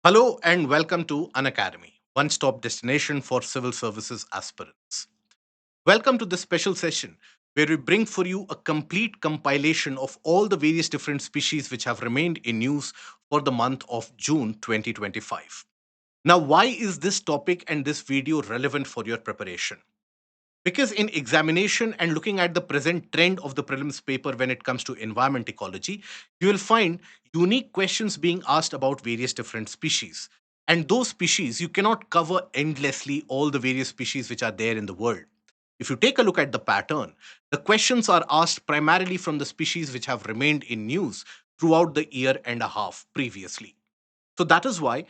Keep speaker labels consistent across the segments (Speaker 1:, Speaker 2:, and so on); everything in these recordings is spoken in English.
Speaker 1: Hello and welcome to Unacademy, one stop destination for civil services aspirants. Welcome to this special session where we bring for you a complete compilation of all the various different species which have remained in use for the month of June 2025. Now, why is this topic and this video relevant for your preparation? Because in examination and looking at the present trend of the prelims paper when it comes to environment ecology, you will find unique questions being asked about various different species. And those species, you cannot cover endlessly all the various species which are there in the world. If you take a look at the pattern, the questions are asked primarily from the species which have remained in news throughout the year and a half previously. So that is why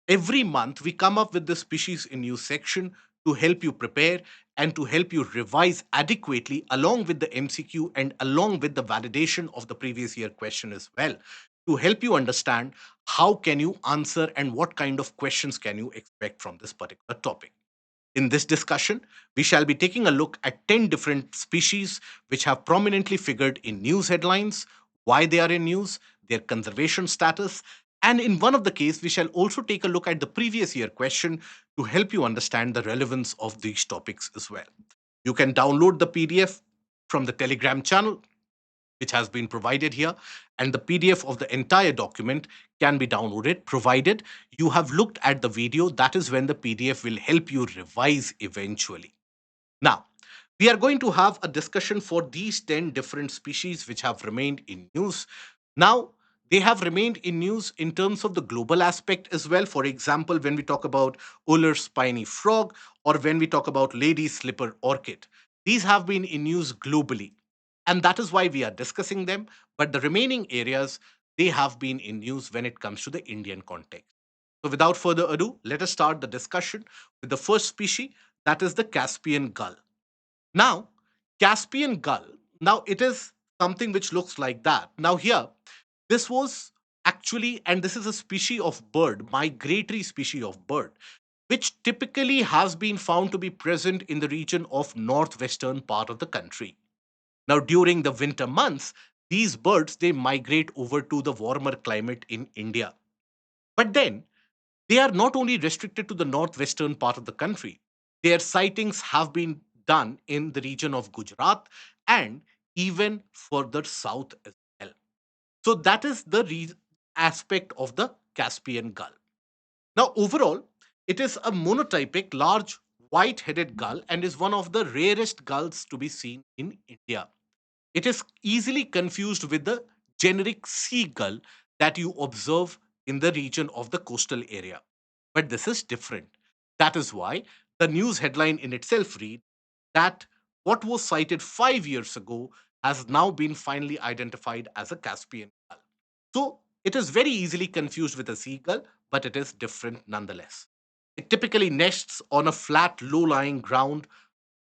Speaker 1: every month we come up with the species in use section to help you prepare and to help you revise adequately along with the MCQ and along with the validation of the previous year question as well to help you understand how can you answer and what kind of questions can you expect from this particular topic. In this discussion, we shall be taking a look at 10 different species which have prominently figured in news headlines, why they are in news, their conservation status, and in one of the case, we shall also take a look at the previous year question to help you understand the relevance of these topics as well. You can download the PDF from the Telegram channel which has been provided here, and the PDF of the entire document can be downloaded provided you have looked at the video. That is when the PDF will help you revise eventually. Now, we are going to have a discussion for these 10 different species which have remained in news. Now, they have remained in news in terms of the global aspect as well. For example, when we talk about Uller's spiny frog or when we talk about lady slipper orchid, these have been in news globally. And that is why we are discussing them. But the remaining areas, they have been in news when it comes to the Indian context. So, without further ado, let us start the discussion with the first species, that is the Caspian gull. Now, Caspian gull, now it is something which looks like that. Now, here, this was actually, and this is a species of bird, migratory species of bird, which typically has been found to be present in the region of northwestern part of the country. Now, during the winter months, these birds they migrate over to the warmer climate in India. But then they are not only restricted to the northwestern part of the country, their sightings have been done in the region of Gujarat and even further south as well. So, that is the aspect of the Caspian gull. Now, overall, it is a monotypic, large, white headed gull and is one of the rarest gulls to be seen in India. It is easily confused with the generic seagull that you observe in the region of the coastal area. But this is different. That is why the news headline in itself reads that what was cited 5 years ago has now been finally identified as a Caspian gull. So it is very easily confused with a seagull, but it is different nonetheless. It typically nests on a flat, low lying ground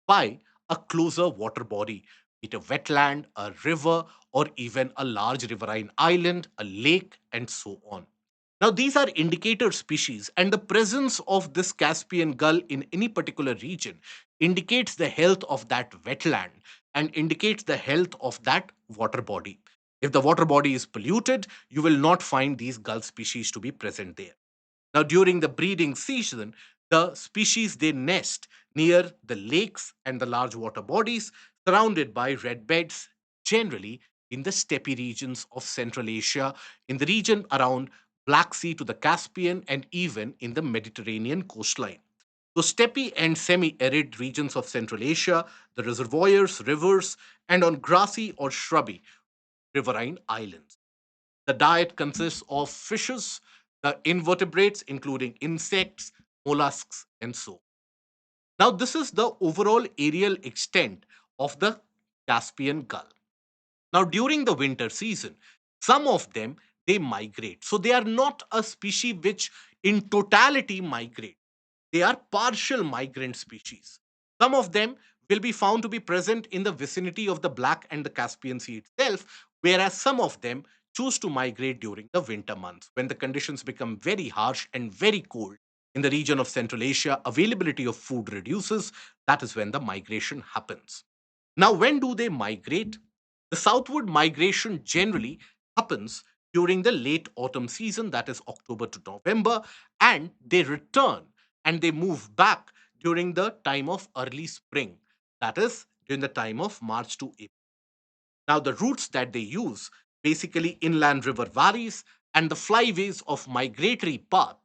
Speaker 1: by a closer water body, be it a wetland, a river, or even a large riverine island, a lake, and so on. Now, these are indicator species, and the presence of this Caspian gull in any particular region indicates the health of that wetland and indicates the health of that water body. If the water body is polluted, you will not find these gull species to be present there. Now, during the breeding season, the species they nest near the lakes and the large water bodies surrounded by red beds, generally in the steppe regions of Central Asia, in the region around Black Sea to the Caspian, and even in the Mediterranean coastline. So, steppe and semi arid regions of Central Asia, the reservoirs, rivers, and on grassy or shrubby riverine islands. The diet consists of fishes, the invertebrates, including insects, mollusks, and so on. Now, this is the overall aerial extent of the Caspian gull. Now, during the winter season, some of them they migrate. So they are not a species which in totality migrate. They are partial migrant species. Some of them will be found to be present in the vicinity of the Black and the Caspian Sea itself, whereas some of them choose to migrate during the winter months when the conditions become very harsh and very cold. In the region of Central Asia, availability of food reduces. That is when the migration happens. Now, when do they migrate? The southward migration generally happens during the late autumn season, that is October to November, and they return and they move back during the time of early spring, that is during the time of March to April. Now, the routes that they use, basically inland river valleys and the flyways of migratory path,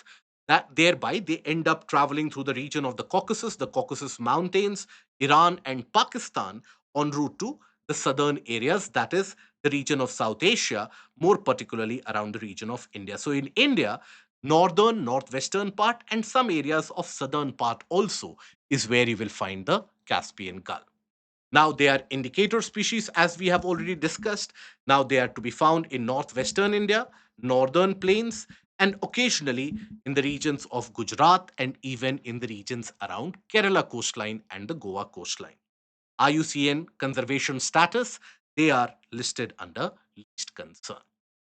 Speaker 1: that thereby they end up traveling through the region of the Caucasus Mountains, Iran and Pakistan en route to the southern areas, that is the region of South Asia, more particularly around the region of India. So in India, northern, northwestern part and some areas of southern part also is where you will find the Caspian Gull. Now, they are indicator species, as we have already discussed. Now, they are to be found in northwestern India, northern plains, and occasionally in the regions of Gujarat and even in the regions around Kerala coastline and the Goa coastline. IUCN conservation status, they are listed under least concern.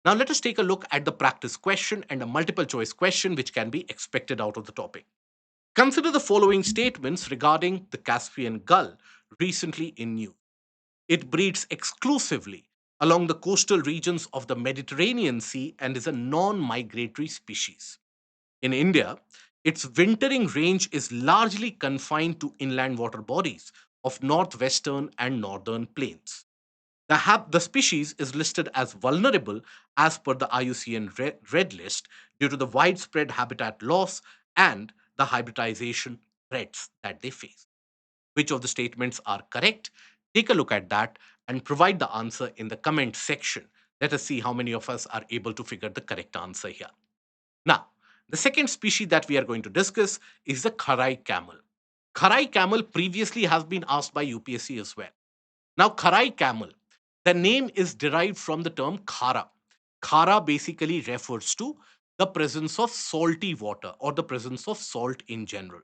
Speaker 1: Now, let us take a look at the practice question and a multiple choice question which can be expected out of the topic. Consider the following statements regarding the Caspian gull recently in news. It breeds exclusively along the coastal regions of the Mediterranean Sea and is a non migratory species. In India, its wintering range is largely confined to inland water bodies of northwestern and northern plains. The species is listed as vulnerable as per the IUCN Red List due to the widespread habitat loss and the hybridization threats that they face. Which of the statements are correct? Take a look at that and provide the answer in the comment section. Let us see how many of us are able to figure the correct answer here. Now, the second species that we are going to discuss is the Karai camel. Karai camel previously has been asked by UPSC as well. Now, Karai camel, the name is derived from the term khara. Khara basically refers to the presence of salty water or the presence of salt in general.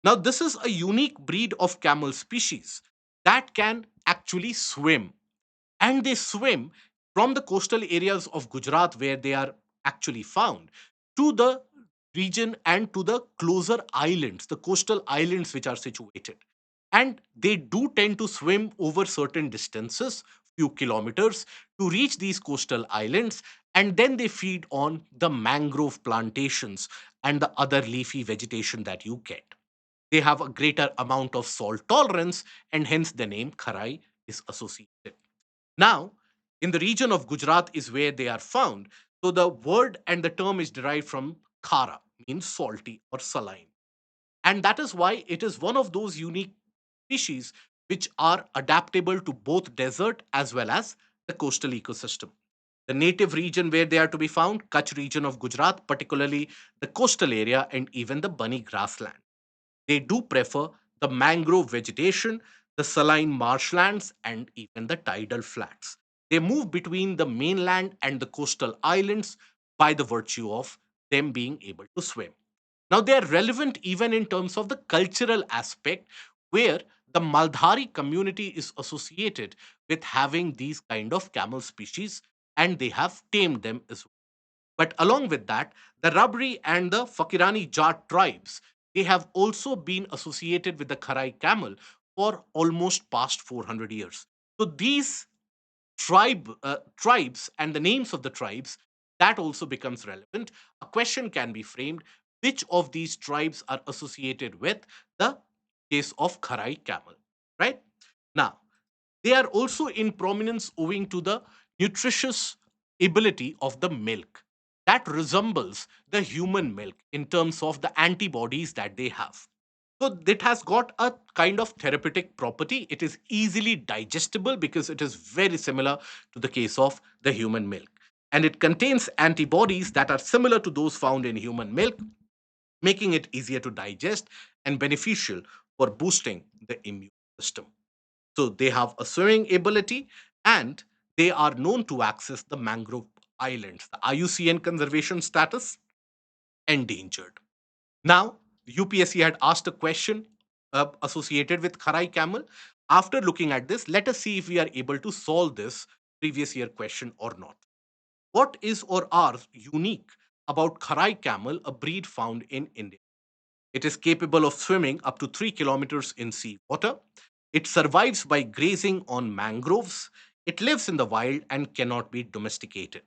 Speaker 1: Now, this is a unique breed of camel species that can actually swim, and they swim from the coastal areas of Gujarat, where they are actually found, to the region and to the closer islands, the coastal islands which are situated. And they do tend to swim over certain distances, few kilometers, to reach these coastal islands, and then they feed on the mangrove plantations and the other leafy vegetation that you get. They have a greater amount of salt tolerance, and hence the name Kharai is associated. Now, in the region of Gujarat is where they are found. So the word and the term is derived from khara, means salty or saline. And that is why it is one of those unique species which are adaptable to both desert as well as the coastal ecosystem. The native region where they are to be found, Kutch region of Gujarat, particularly the coastal area and even the bunny grassland. They do prefer the mangrove vegetation, the saline marshlands, and even the tidal flats. They move between the mainland and the coastal islands by the virtue of them being able to swim. Now, they are relevant even in terms of the cultural aspect, where the Maldhari community is associated with having these kind of camel species, and they have tamed them as well. But along with that, the Rabri and the Fakirani Jat tribes, they have also been associated with the Kharai camel for almost past 400 years. So these tribes and the names of the tribes, that also becomes relevant. A question can be framed: which of these tribes are associated with the case of Kharai camel? Right now, they are also in prominence owing to the nutritious ability of the milk that resembles the human milk in terms of the antibodies that they have. So it has got a kind of therapeutic property. It is easily digestible because it is very similar to the case of the human milk. And it contains antibodies that are similar to those found in human milk, making it easier to digest and beneficial for boosting the immune system. So they have a swimming ability, and they are known to access the mangrove islands. The IUCN conservation status, endangered. Now, UPSC had asked a question associated with Kharai camel. After looking at this, let us see if we are able to solve this previous year question or not. What is or are unique about Kharai camel, a breed found in India? It is capable of swimming up to 3 kilometers in sea water. It survives by grazing on mangroves. It lives in the wild and cannot be domesticated.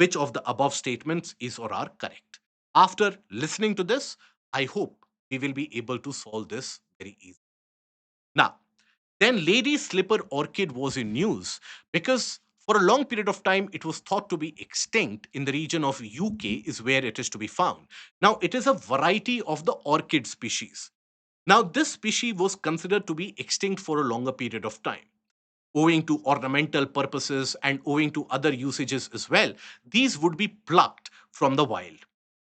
Speaker 1: which of the above statements is or are correct. After listening to this, I hope we will be able to solve this very easily. Now, then lady slipper orchid was in news because for a long period of time it was thought to be extinct in the region of UK is where it is to be found. Now it is a variety of the orchid species. Now this species was considered to be extinct for a longer period of time owing to ornamental purposes and owing to other usages as well. These would be plucked from the wild.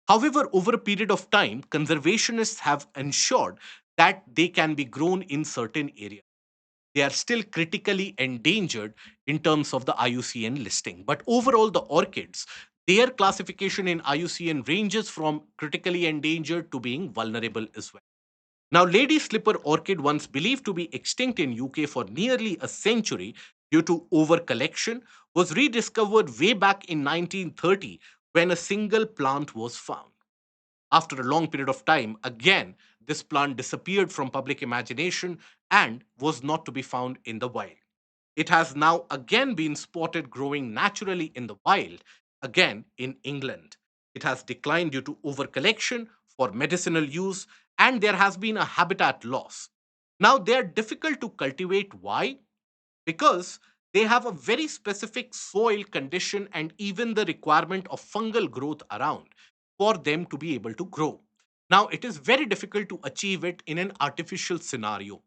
Speaker 1: However, over a period of time, conservationists have ensured that they can be grown in certain areas. They are still critically endangered in terms of the IUCN listing. But overall, the orchids, their classification in IUCN ranges from critically endangered to being vulnerable as well. Now, lady slipper orchid, once believed to be extinct in UK for nearly a century due to overcollection, was rediscovered way back in 1930 when a single plant was found. After a long period of time, again, this plant disappeared from public imagination and was not to be found in the wild. It has now again been spotted growing naturally in the wild, again in England. It has declined due to overcollection for medicinal use, and there has been a habitat loss. Now, they are difficult to cultivate. Why? Because they have a very specific soil condition and even the requirement of fungal growth around for them to be able to grow. Now, it is very difficult to achieve it in an artificial scenario.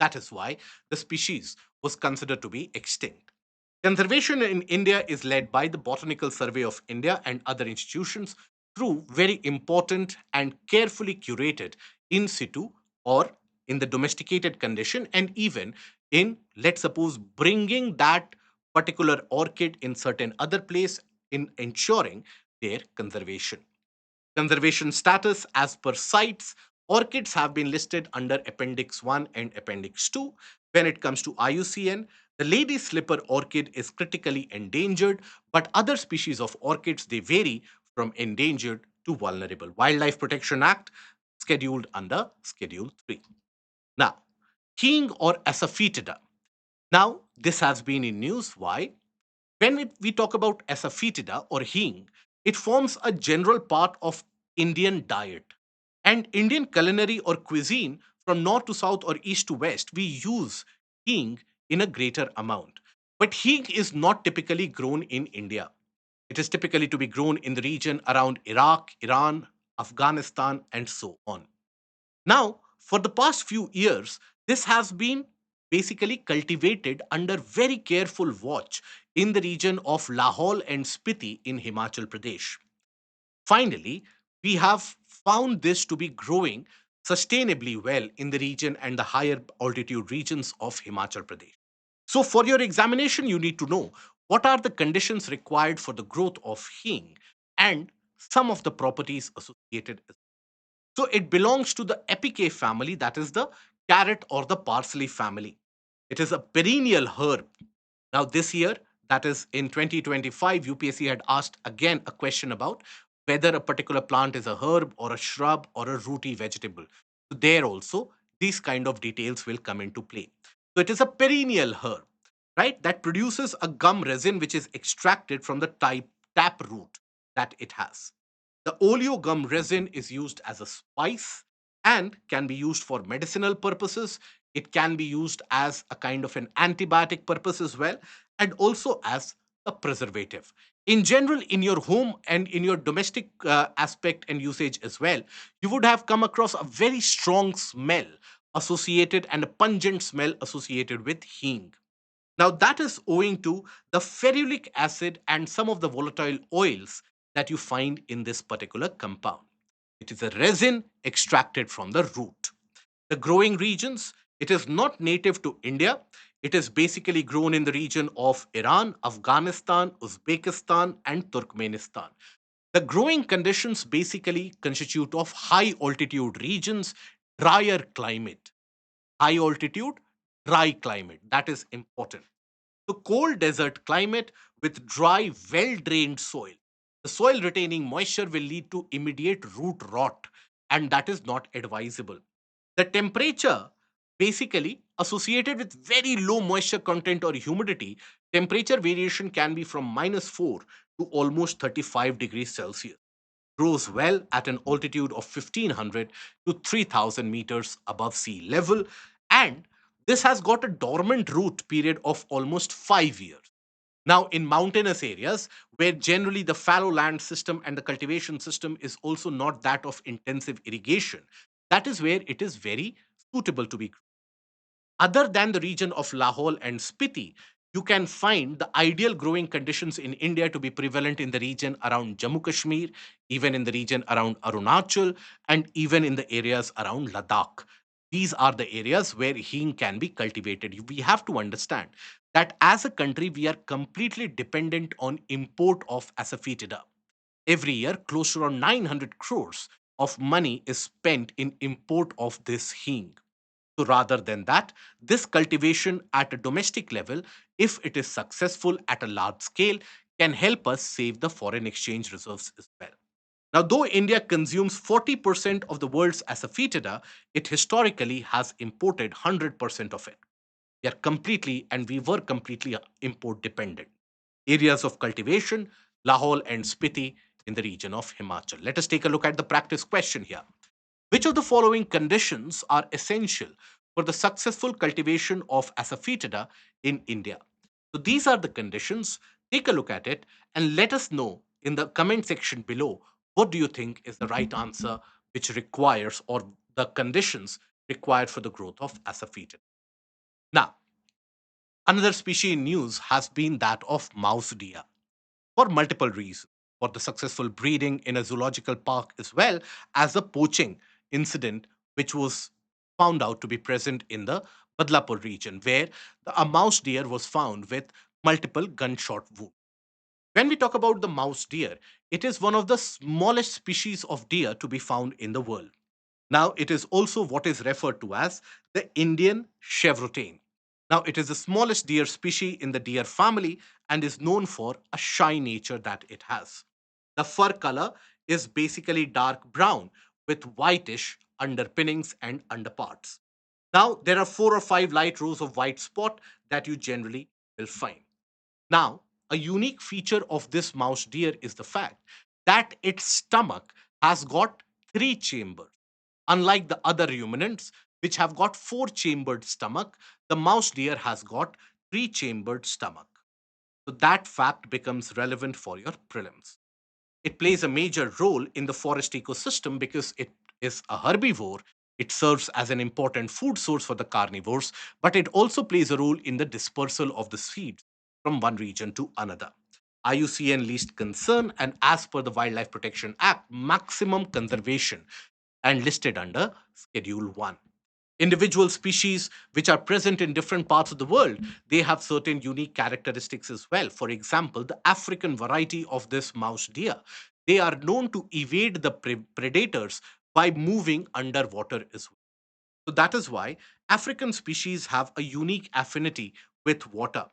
Speaker 1: That is why the species was considered to be extinct. Conservation in India is led by the Botanical Survey of India and other institutions through very important and carefully curated in situ or in the domesticated condition, and even in, let's suppose, bringing that particular orchid in certain other place in ensuring their conservation. Conservation status as per CITES, orchids have been listed under Appendix 1 and Appendix 2. When it comes to IUCN, the lady slipper orchid is critically endangered, but other species of orchids they vary from endangered to vulnerable. Wildlife Protection Act scheduled under Schedule 3. Now, Heing or Asafoetida. Now, this has been in news. Why? When we talk about asafoetida or hing, it forms a general part of Indian diet. And Indian culinary or cuisine from north to south or east to west, we use hing in a greater amount. But hing is not typically grown in India. It is typically to be grown in the region around Iraq, Iran, Afghanistan, and so on. Now, for the past few years, this has been basically cultivated under very careful watch in the region of Lahore and Spiti in Himachal Pradesh. Finally, we have found this to be growing sustainably well in the region and the higher altitude regions of Himachal Pradesh. So, for your examination, you need to know what are the conditions required for the growth of hing and some of the properties associated. So it belongs to the Apicae family, that is the carrot or the parsley family. It is a perennial herb. Now, this year, that is in 2025, UPSC had asked again a question about whether a particular plant is a herb or a shrub or a rooty vegetable. So there also, these kind of details will come into play. So it is a perennial herb, right, that produces a gum resin which is extracted from the tap root that it has. The oleogum resin is used as a spice and can be used for medicinal purposes. It can be used as a kind of an antibiotic purpose as well, and also as a preservative. In general, in your home and in your domestic aspect and usage as well, you would have come across a very strong smell associated and a pungent smell associated with hing. Now, that is owing to the ferulic acid and some of the volatile oils that you find in this particular compound. It is a resin extracted from the root. The growing regions, it is not native to India. It is basically grown in the region of Iran, Afghanistan, Uzbekistan, and Turkmenistan. The growing conditions basically constitute of high altitude regions, drier climate. High altitude, dry climate. That is important. The cold desert climate with dry, well drained soil. The soil retaining moisture will lead to immediate root rot, and that is not advisable. The temperature Basically, associated with very low moisture content or humidity, temperature variation can be from -4 to almost 35 degrees Celsius. Grows well at an altitude of 1500 to 3000 meters above sea level, and this has got a dormant root period of almost 5 years. Now, in mountainous areas where generally the fallow land system and the cultivation system is also not that of intensive irrigation, that is where it is very suitable to be. Other than the region of Lahore and Spiti, you can find the ideal growing conditions in India to be prevalent in the region around Jammu Kashmir, even in the region around Arunachal, and even in the areas around Ladakh. These are the areas where Heing can be cultivated. We have to understand that as a country, we are completely dependent on import of asafoetida. Every year, close to around 900 crores of money is spent in import of this Heing. So rather than that, this cultivation at a domestic level, if it is successful at a large scale, can help us save the foreign exchange reserves as well. Now, though India consumes 40% of the world's asafoetida, it historically has imported 100% of it. We were completely import dependent. Areas of cultivation, Lahore and Spiti in the region of Himachal. Let us take a look at the practice question here. Which of the following conditions are essential for the successful cultivation of asafoetida in India? So these are the conditions. Take a look at it and let us know in the comment section below what do you think is the right answer which requires or the conditions required for the growth of asafoetida. Now, another species in news has been that of mouse deer for multiple reasons. For the successful breeding in a zoological park, as well as the poaching incident, which was found out to be present in the Badlapur region, where a mouse deer was found with multiple gunshot wounds. When we talk about the mouse deer, it is one of the smallest species of deer to be found in the world. Now, it is also what is referred to as the Indian chevrotain. Now, it is the smallest deer species in the deer family and is known for a shy nature that it has. The fur color is basically dark brown with whitish underpinnings and underparts. Now, there are 4 or 5 light rows of white spot that you generally will find. Now, a unique feature of this mouse deer is the fact that its stomach has got 3 chambers. Unlike the other ruminants, which have got 4 chambered stomach, the mouse deer has got 3 chambered stomach. So that fact becomes relevant for your prelims. It plays a major role in the forest ecosystem because it is a herbivore. It serves as an important food source for the carnivores, but it also plays a role in the dispersal of the seeds from one region to another. IUCN least concern, and as per the Wildlife Protection Act, maximum conservation and listed under Schedule 1. Individual species which are present in different parts of the world, they have certain unique characteristics as well. For example, the African variety of this mouse deer, they are known to evade the predators by moving underwater as well. So that is why African species have a unique affinity with water.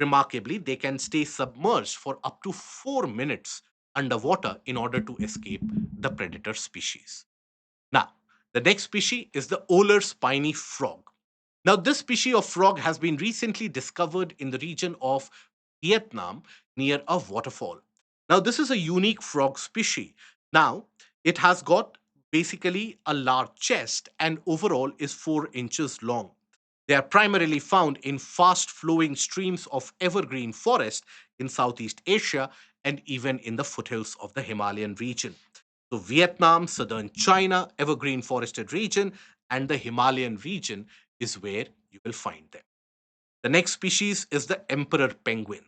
Speaker 1: Remarkably, they can stay submerged for up to 4 minutes underwater in order to escape the predator species. Now, the next species is the Oler spiny frog. Now, this species of frog has been recently discovered in the region of Vietnam near a waterfall. Now, this is a unique frog species. Now, it has got basically a large chest and overall is 4 inches long. They are primarily found in fast flowing streams of evergreen forest in Southeast Asia and even in the foothills of the Himalayan region. So, Vietnam, southern China, evergreen forested region, and the Himalayan region is where you will find them. The next species is the emperor penguin.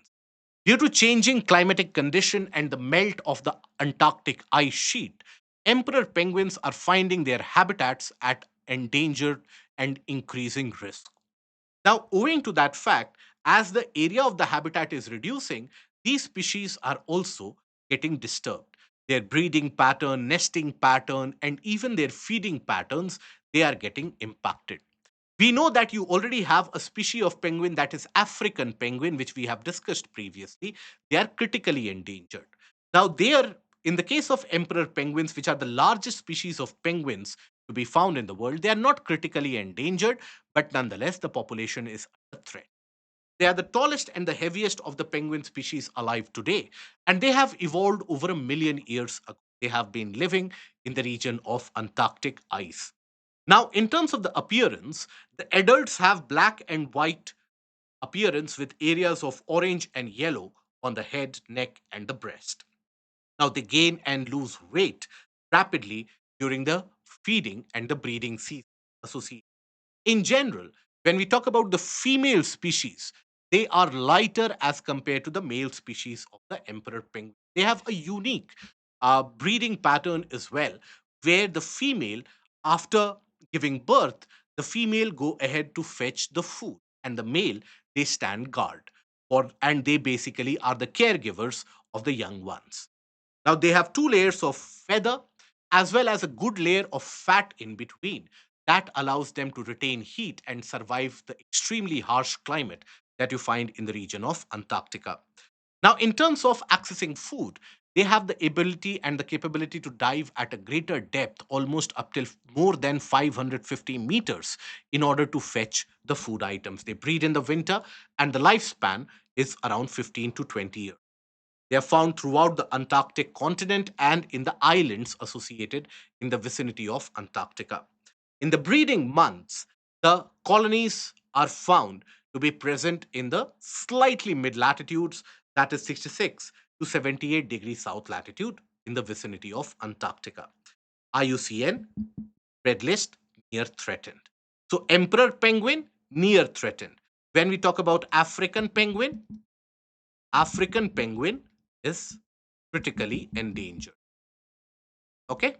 Speaker 1: Due to changing climatic condition and the melt of the Antarctic ice sheet, emperor penguins are finding their habitats at endangered and increasing risk. Now, owing to that fact, as the area of the habitat is reducing, these species are also getting disturbed. Their breeding pattern, nesting pattern, and even their feeding patterns, they are getting impacted. We know that you already have a species of penguin that is African penguin, which we have discussed previously. They are critically endangered. Now, they are, in the case of emperor penguins, which are the largest species of penguins, to be found in the world. They are not critically endangered, but nonetheless, the population is under threat. They are the tallest and the heaviest of the penguin species alive today, and they have evolved over a million years ago. They have been living in the region of Antarctic ice. Now, in terms of the appearance, the adults have black and white appearance with areas of orange and yellow on the head, neck, and the breast. Now, they gain and lose weight rapidly during the feeding and the breeding season associated. In general, when we talk about the female species, they are lighter as compared to the male species of the emperor penguin. They have a unique breeding pattern as well, where the female, after giving birth, the female go ahead to fetch the food, and the male, they stand guard, and they basically are the caregivers of the young ones. Now, they have two layers of feather as well as a good layer of fat in between that allows them to retain heat and survive the extremely harsh climate that you find in the region of Antarctica. Now, in terms of accessing food, they have the ability and the capability to dive at a greater depth, almost up till more than 550 meters, in order to fetch the food items. They breed in the winter, and the lifespan is around 15 to 20 years. They are found throughout the Antarctic continent and in the islands associated in the vicinity of Antarctica. In the breeding months, the colonies are found to be present in the slightly mid latitudes, that is 66 to 78 degrees south latitude in the vicinity of Antarctica. IUCN, red list, near threatened. So, emperor penguin, near threatened. When we talk about African penguin is critically endangered. Okay,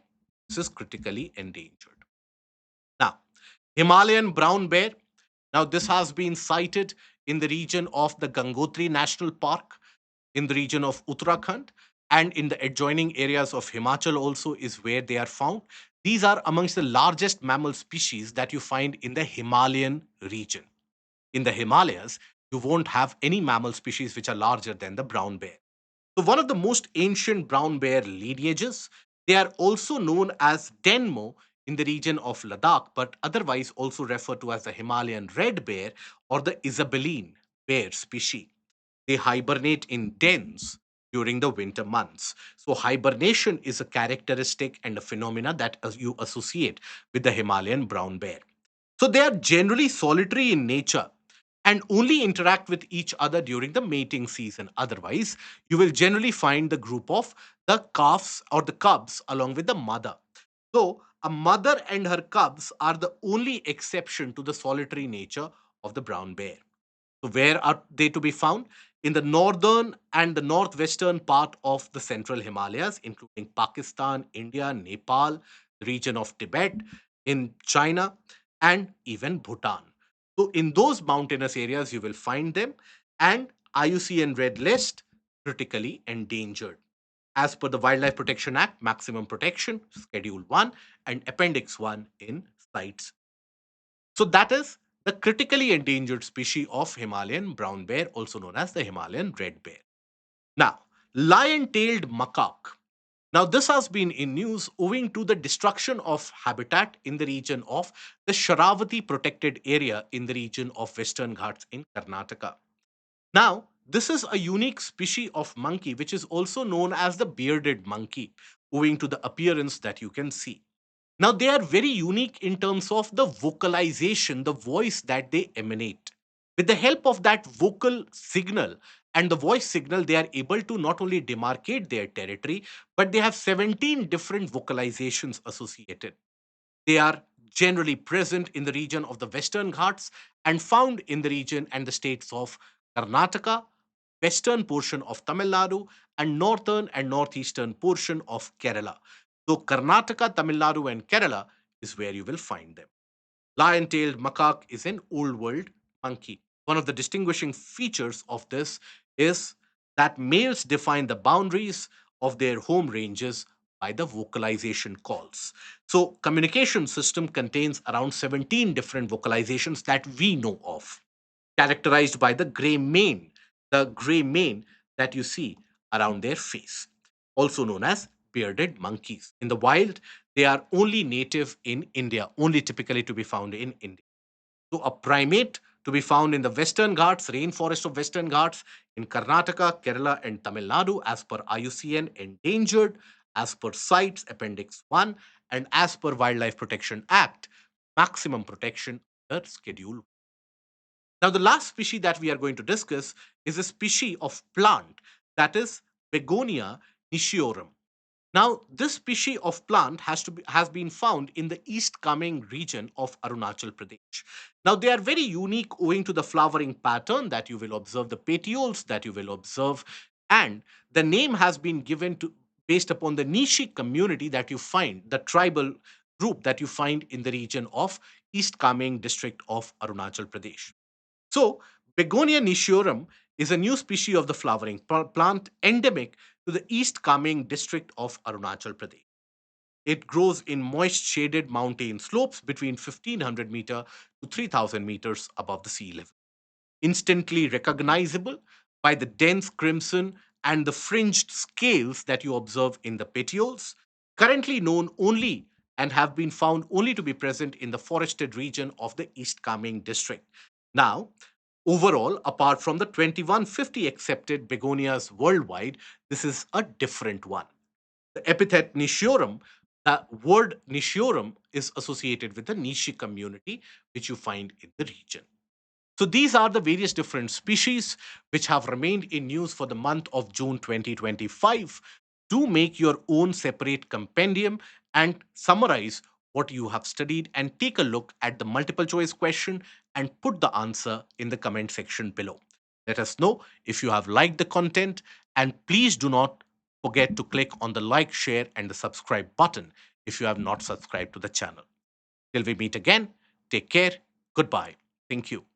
Speaker 1: this is critically endangered. Now, Himalayan brown bear. Now, this has been sighted in the region of the Gangotri National Park, in the region of Uttarakhand, and in the adjoining areas of Himachal also is where they are found. These are amongst the largest mammal species that you find in the Himalayan region. In the Himalayas, you won't have any mammal species which are larger than the brown bear. So, one of the most ancient brown bear lineages, they are also known as Denmo in the region of Ladakh, but otherwise also referred to as the Himalayan red bear or the Isabelline bear species. They hibernate in dens during the winter months. So, hibernation is a characteristic and a phenomena that you associate with the Himalayan brown bear. So they are generally solitary in nature and only interact with each other during the mating season. Otherwise, you will generally find the group of the calves or the cubs along with the mother. So, a mother and her cubs are the only exception to the solitary nature of the brown bear. So, where are they to be found? In the northern and the northwestern part of the central Himalayas, including Pakistan, India, Nepal, the region of Tibet, in China, and even Bhutan. So, in those mountainous areas, you will find them, and IUCN Red List, critically endangered. As per the Wildlife Protection Act, maximum protection, Schedule 1, and Appendix 1 in CITES. So that is the critically endangered species of Himalayan brown bear, also known as the Himalayan red bear. Now, lion-tailed macaque. Now, this has been in news owing to the destruction of habitat in the region of the Sharavati protected area in the region of Western Ghats in Karnataka. Now, this is a unique species of monkey which is also known as the bearded monkey, owing to the appearance that you can see. Now, they are very unique in terms of the vocalization, the voice that they emanate. With the help of that vocal signal and the voice signal, they are able to not only demarcate their territory, but they have 17 different vocalizations associated. They are generally present in the region of the Western Ghats and found in the region and the states of Karnataka, western portion of Tamil Nadu, and northern and northeastern portion of Kerala. So, Karnataka, Tamil Nadu, and Kerala is where you will find them. Lion tailed macaque is an old world monkey. One of the distinguishing features of this is that males define the boundaries of their home ranges by the vocalization calls. So, communication system contains around 17 different vocalizations that we know of, characterized by the gray mane that you see around their face, also known as bearded monkeys. In the wild, They are only native in India, only typically to be found in India. So a primate to be found in the Western Ghats, rainforest of Western Ghats in Karnataka, Kerala, and Tamil Nadu, as per IUCN, endangered, as per CITES Appendix 1, and as per Wildlife Protection Act, maximum protection under Schedule. Now, the last species that we are going to discuss is a species of plant, that is Begonia nichiorum. Now, this species of plant has been found in the East Kameng region of Arunachal Pradesh. Now, they are very unique owing to the flowering pattern that you will observe, the petioles that you will observe, and the name has been given to based upon the Nishi community that you find, the tribal group that you find in the region of East Kameng district of Arunachal Pradesh. So, Begonia nichiorum is a new species of the flowering plant endemic to the East Kameng district of Arunachal Pradesh. It grows in moist shaded mountain slopes between 1500 meter to 3000 meters above the sea level. Instantly recognizable by the dense crimson and the fringed scales that you observe in the petioles, currently known only and have been found only to be present in the forested region of the East Kameng district. Now, overall, apart from the 2150 accepted begonias worldwide, this is a different one. The epithet nichiorum, the word nichiorum is associated with the Nishi community, which you find in the region. So these are the various different species which have remained in news for the month of June 2025. Do make your own separate compendium and summarize what you have studied and take a look at the multiple choice question and put the answer in the comment section below. Let us know if you have liked the content, and please do not forget to click on the like, share, and the subscribe button if you have not subscribed to the channel. Till we meet again, take care. Goodbye. Thank you.